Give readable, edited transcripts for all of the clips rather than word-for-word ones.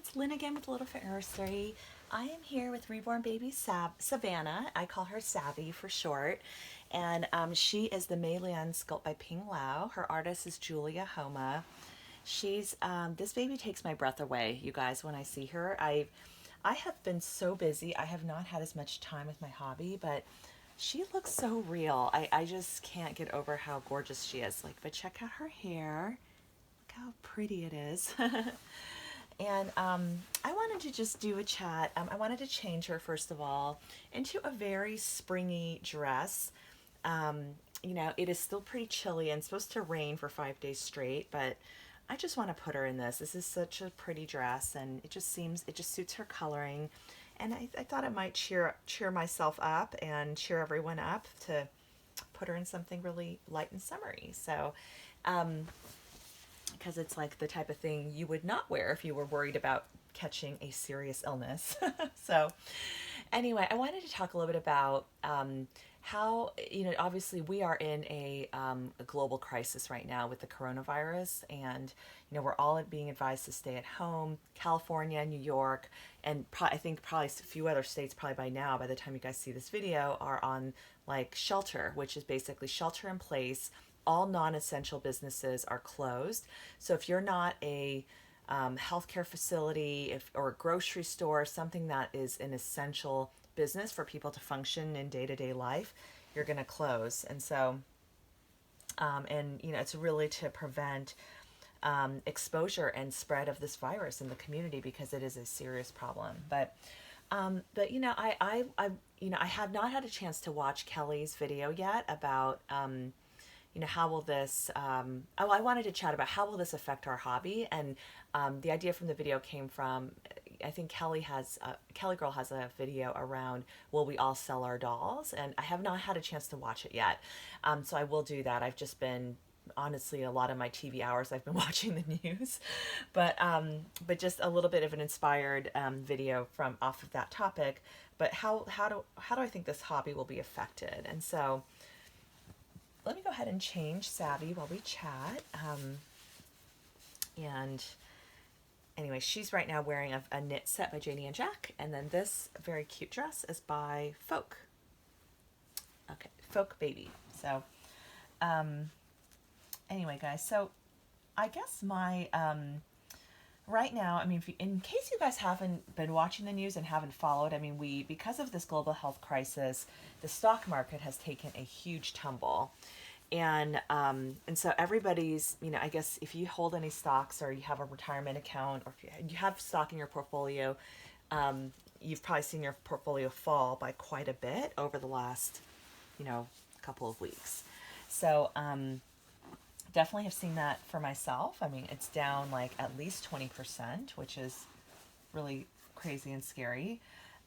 it's Lynn again with Little Fair Nursery. I am here with reborn baby Savannah. I call her Savi for short. And she is the Mei-Lien sculpt by Ping Lau. Her artist is Julia Homa. This baby takes my breath away, you guys, when I see her. I have been so busy. I have not had as much time with my hobby, but she looks so real. I just can't get over how gorgeous she is. Like, but check out her hair. Look how pretty it is. And I wanted to just do a chat. I wanted to change her, first of all, into a very springy dress. Um, it is still pretty chilly and supposed to rain for 5 days straight, but I just want to put her in this. This is such a pretty dress, and it just suits her coloring. And I thought it might cheer myself up and cheer everyone up to put her in something really light and summery. So, because it's like the type of thing you would not wear if you were worried about catching a serious illness. So, anyway, I wanted to talk a little bit about how, obviously we are in a global crisis right now with the coronavirus, and, we're all being advised to stay at home. California, New York, and I think probably a few other states, probably by now, by the time you guys see this video, are on like shelter, which is basically shelter in place. All non-essential businesses are closed. So if you're not a healthcare facility or a grocery store, something that is an essential business for people to function in day-to-day life, you're going to close. And so, it's really to prevent exposure and spread of this virus in the community, because it is a serious problem. I have not had a chance to watch Kellie's video yet about how will this I wanted to chat about how will this affect our hobby. And the idea from the video came from, I think Kellie Girl has a video around, will we all sell our dolls? And I have not had a chance to watch it yet, so I will do that. I've just been, honestly, a lot of my TV hours I've been watching the news, but just a little bit of an inspired video from off of that topic. But how do I think this hobby will be affected? And so let me go ahead and change Savi while we chat. And anyway, she's right now wearing a knit set by Janie and Jack, and then this very cute dress is by Foque. Okay, Foque Baby. So, anyway, guys, so I guess my right now, I mean, in case you guys haven't been watching the news and haven't followed, I mean, because of this global health crisis, the stock market has taken a huge tumble. And so everybody's, I guess if you hold any stocks, or you have a retirement account, or if you have stock in your portfolio, you've probably seen your portfolio fall by quite a bit over the last, couple of weeks. So, definitely have seen that for myself. I mean, it's down like at least 20%, which is really crazy and scary.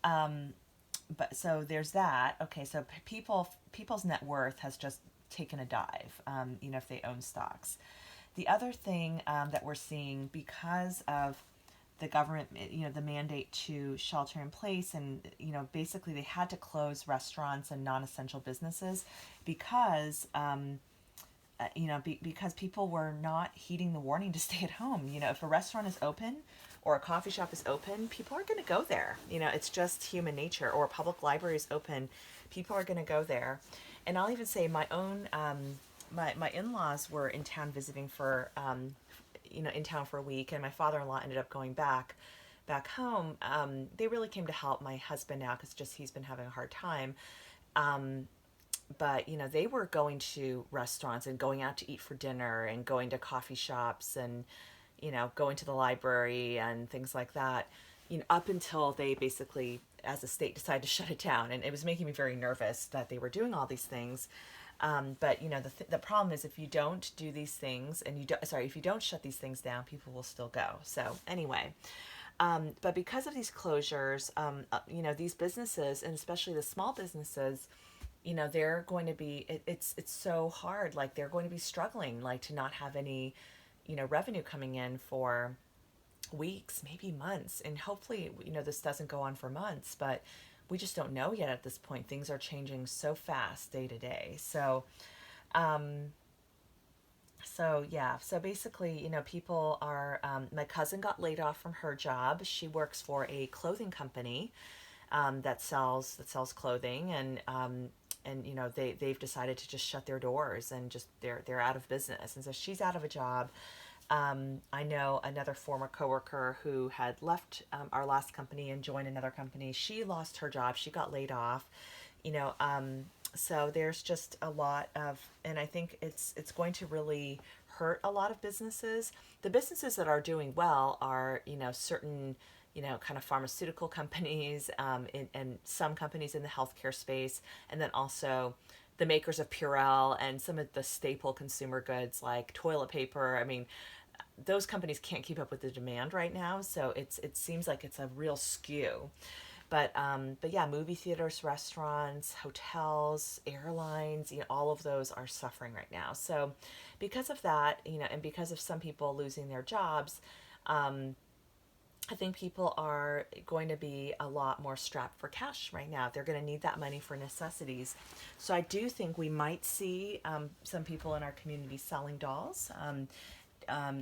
But so there's that. Okay, so people's net worth has just taken a dive, if they own stocks. The other thing that we're seeing, because of the government, the mandate to shelter in place, and, basically they had to close restaurants and non-essential businesses because, because people were not heeding the warning to stay at home. If a restaurant is open or a coffee shop is open, people are going to go there. It's just human nature. Or a public library is open, people are going to go there. And I'll even say my own, my in-laws were in town visiting for, in town for a week, and my father-in-law ended up going back home. They really came to help my husband now, because just he's been having a hard time. But, they were going to restaurants and going out to eat for dinner and going to coffee shops and, going to the library and things like that, up until they basically, as a state, decided to shut it down. And it was making me very nervous that they were doing all these things. But, the problem is, if you don't do these things, and if you don't shut these things down, people will still go. So anyway, but because of these closures, these businesses, and especially the small businesses, they're going to be, it's so hard. Like, they're going to be struggling, like, to not have any, revenue coming in for weeks, maybe months. And hopefully, this doesn't go on for months, but we just don't know yet at this point. Things are changing so fast day to day. So, So yeah, so basically, people are. My cousin got laid off from her job. She works for a clothing company that sells clothing, and they've decided to just shut their doors, and just they're out of business, and so she's out of a job. I know another former coworker who had left our last company and joined another company. She lost her job. She got laid off. You know, so there's just a lot of, and I think it's going to really hurt a lot of businesses. The businesses that are doing well are, certain, kind of pharmaceutical companies, and some companies in the healthcare space, and then also the makers of Purell and some of the staple consumer goods like toilet paper. I mean, those companies can't keep up with the demand right now, so it seems like it's a real skew. But yeah, movie theaters, restaurants, hotels, airlines, all of those are suffering right now. So because of that, and because of some people losing their jobs, I think people are going to be a lot more strapped for cash right now. They're going to need that money for necessities. So I do think we might see some people in our community selling dolls,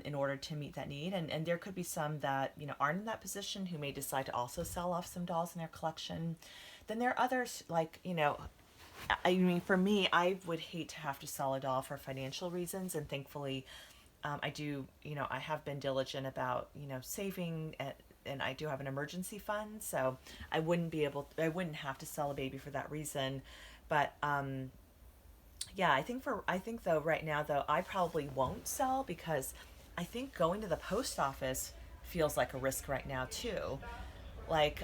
in order to meet that need. And there could be some that, aren't in that position, who may decide to also sell off some dolls in their collection. Then there are others, like, I mean, for me, I would hate to have to sell a doll for financial reasons. And thankfully, I do, I have been diligent about, saving, and I do have an emergency fund. So I wouldn't have to sell a baby for that reason. But yeah, I think though right now though I probably won't sell, because I think going to the post office feels like a risk right now too. Like,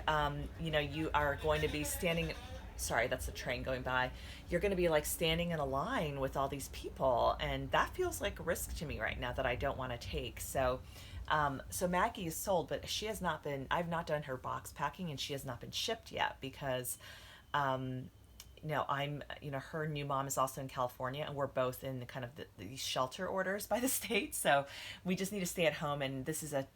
you are going to be standing. Sorry, that's a train going by. You're going to be like standing in a line with all these people, and that feels like a risk to me right now that I don't want to take. So Maggie is sold, but she has not been. I've not done her box packing, and she has not been shipped yet because um, her new mom is also in California, and we're both in the kind of these shelter orders by the state. So we just need to stay at home, and this is an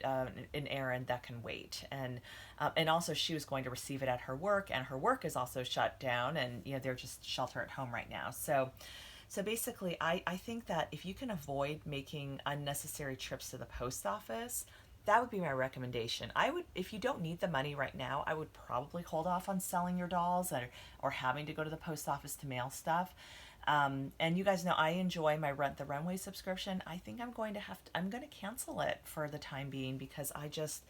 errand that can wait. And also she was going to receive it at her work, and her work is also shut down, and they're just shelter at home right now. So basically, I think that if you can avoid making unnecessary trips to the post office, that would be my recommendation. I would, if you don't need the money right now, I would probably hold off on selling your dolls, or having to go to the post office to mail stuff. And you guys know I enjoy my Rent the Runway subscription. I think I'm going to cancel it for the time being, because I just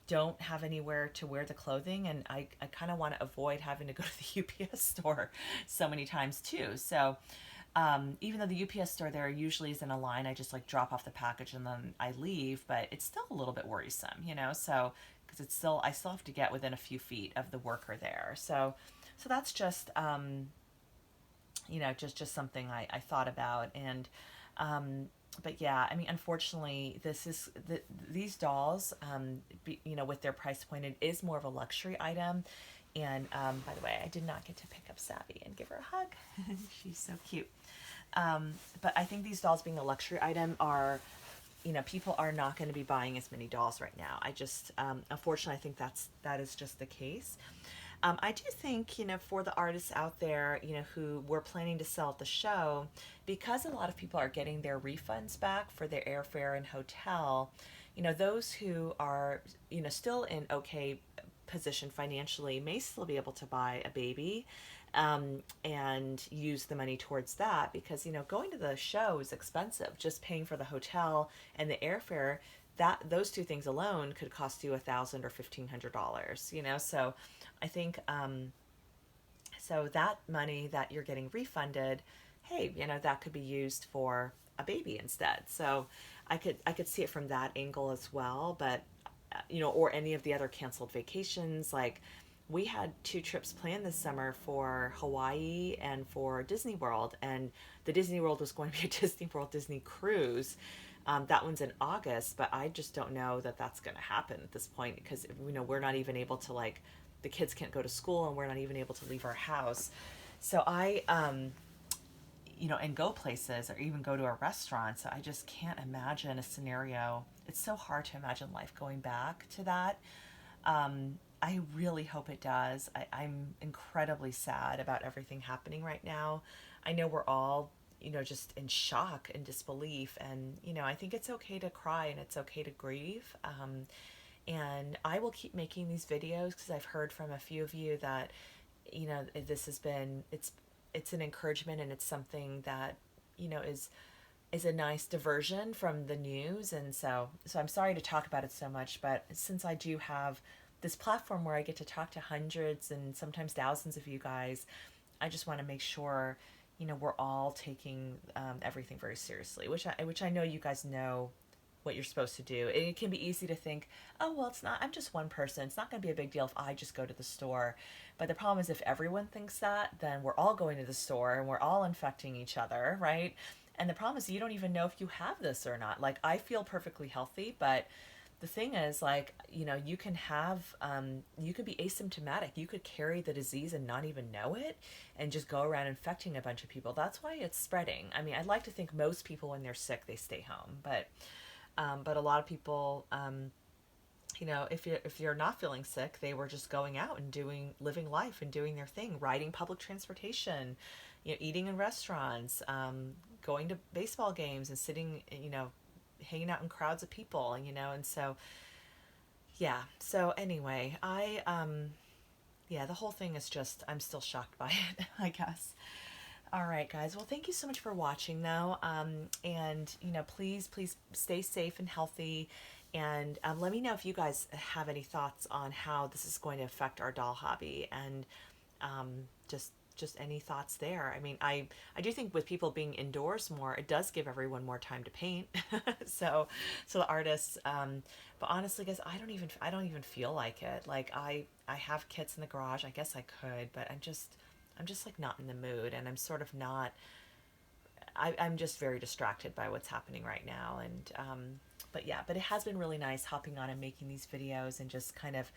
don't have anywhere to wear the clothing, and I kind of want to avoid having to go to the UPS store so many times too. So even though the UPS store there usually is in a line, I just like drop off the package and then I leave, but it's still a little bit worrisome, so because I still have to get within a few feet of the worker there. So that's just, just something I thought about. And, but yeah, I mean, unfortunately, these dolls, with their price point, it is more of a luxury item. And by the way, I did not get to pick up Savi and give her a hug. She's so cute. But I think these dolls being a luxury item are, people are not going to be buying as many dolls right now. I just, unfortunately, I think that is just the case. I do think, for the artists out there, who were planning to sell at the show, because a lot of people are getting their refunds back for their airfare and hotel, those who are, still in okay position financially may still be able to buy a baby, and use the money towards that, because going to the show is expensive. Just paying for the hotel and the airfare, that those two things alone could cost you $1,000 or $1,500. So I think, so that money that you're getting refunded, hey, that could be used for a baby instead. So I could see it from that angle as well. But or any of the other canceled vacations. Like, we had 2 trips planned this summer for Hawaii and for Disney World, and the Disney World was going to be a Disney World Disney cruise. That one's in August, but I just don't know that that's going to happen at this point, because we're not even able to, like, the kids can't go to school, and we're not even able to leave our house. So and go places, or even go to a restaurant. So I just can't imagine a scenario. It's so hard to imagine life going back to that. I really hope it does. I'm incredibly sad about everything happening right now. I know we're all you know, just in shock and disbelief. And, you know, I think it's okay to cry and it's okay to grieve. And I will keep making these videos because I've heard from a few of you that, you know, this has been, it's an encouragement, and it's something that, you know, is a nice diversion from the news. And so I'm sorry to talk about it so much, but since I do have this platform where I get to talk to hundreds and sometimes thousands of you guys, I just want to make sure, you know, we're all taking everything very seriously, which I know you guys know what you're supposed to do. It can be easy to think, oh, well, it's not, I'm just one person. It's not going to be a big deal if I just go to the store. But the problem is, if everyone thinks that, then we're all going to the store and we're all infecting each other, right? And the problem is, you don't even know if you have this or not. Like, I feel perfectly healthy, but the thing is, like, you know, you can have, you could be asymptomatic. You could carry the disease and not even know it and just go around infecting a bunch of people. That's why it's spreading. I mean, I'd like to think most people, when they're sick, they stay home. But a lot of people, you know, if you're not feeling sick, they were just going out and living life and doing their thing, riding public transportation, you know, eating in restaurants, going to baseball games and sitting, you know, hanging out in crowds of people, you know. And so, yeah. So anyway, yeah, the whole thing is just, I'm still shocked by it, I guess. All right, guys. Well, thank you so much for watching, though. And, you know, please stay safe and healthy. And let me know if you guys have any thoughts on how this is going to affect our doll hobby, and just any thoughts there. I mean, I do think with people being indoors more, it does give everyone more time to paint. So the artists. But honestly, guys, I don't even feel like it. Like, I have kits in the garage. I guess I could, but I'm just like not in the mood, and I'm sort of not. I'm just very distracted by what's happening right now. And but yeah, but it has been really nice hopping on and making these videos and just kind of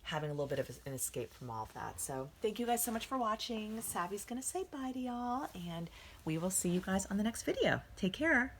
having a little bit of an escape from all of that. So thank you guys so much for watching. Savi's gonna say bye to y'all, and we will see you guys on the next video. Take care.